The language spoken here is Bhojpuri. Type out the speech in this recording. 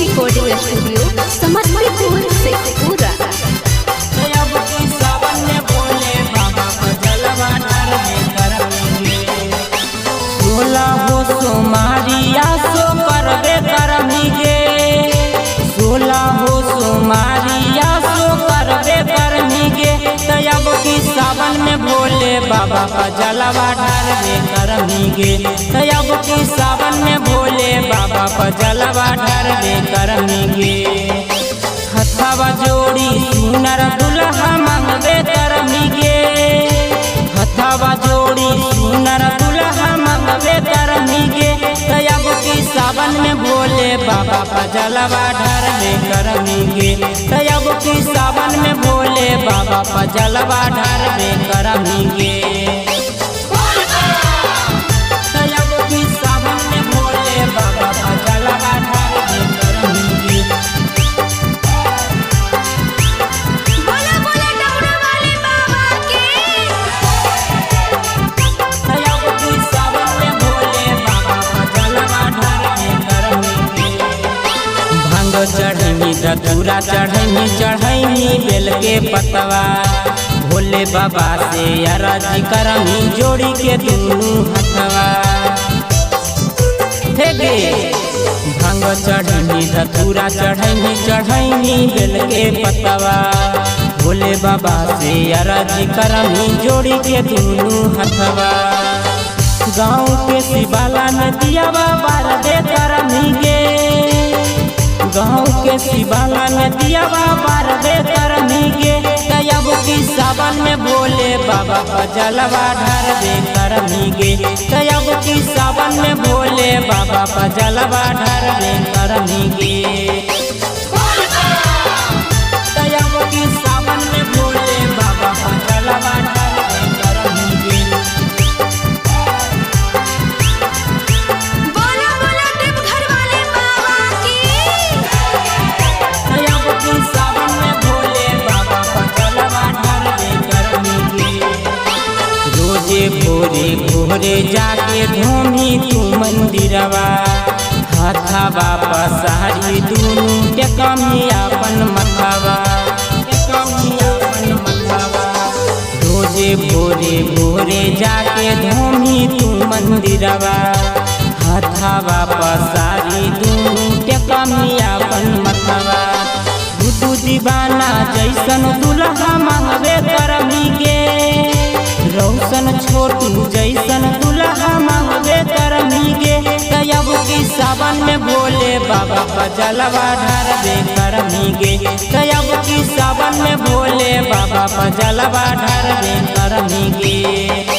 Recording studio Samastipur Sheikhpura. अब की सावन में भोले बाबा पर जलवा ढारेंगे। 16 हो सोमारिया सो करबे करमीगे। 16 हो सोमारिया सो करबे करमीगे। अब की सावन में भोले बाबा पर जलवा ढारेंगे करमीगे। अब की सावन में भोले बाबा पर जलवा ढारेंगे करमीगे। हथवा जोड़ी सुनर दुल्हा मांगबे करमीगे। हथवा जोड़ी सुनर दुल्हा मांगबे करमीगे। अब की सावन में भोले बाबा पर जलवा ढारेंगे करमीगे। अब की सावन में भोले बाबा पर जलवा ढारेंगे करमीगे। अब की सावन में भोले बाबा पर जलवा ढारेंगे करमीगे। बोला बोला डमरू वाले बाबा के। अब की सावन में भोले बाबा पर जलवा ढारेंगे करमीगे। भांग चढ़ैनी धतूरा चढ़ैनी चढ़ैनी बेल के पतवा। भोले बाबा से अरजी करमी जोड़ी के दुनू हथवा। हे गे भांग चढ़ैनी धतूरा चढ़ैनी चढ़ैनी बेल के पतवा। भोले बाबा से अरजी करमी जोड़ी के दुनू हथवा। गाँव के शिवाला नदियावा बार दे करमीगे। गाँव के शिवाला नदियावा बार दे करमीगे। अब की सावन में भोले बाबा पर जलवा ढारेंगे करमीगे। अब की सावन में भोले बाबा पर जलवा ढारेंगे करमीगे। अब की सावन में भोले बाबा पर जलवा ढारेंगे करमीगे। बोला बोला देवघर वाले बाबा की। अब की सावन में भोले बाबा पर जलवा ढारेंगे करमीगे। रोजे भोरे भोरे जाके धोमी तू मंदिरवा। हथवा पसारी दुनू टेकमी अपन मथवा। रोजे भोरे भोरे जाके धोमी तू मंदिरवा। हथवा पसारी दुनू टेकमी अपन मथवा। गुड्डू दीवाना जैसन दुल्हा मांगबे करमीगे। रौशन छोटू जैसन दुल्हा मांगबे करमीगे। अब की सावन में भोले बाबा पर जलवा ढारेंगे करमीगे। अब की सावन में भोले बाबा पर जलवा ढारेंगे करमीगे।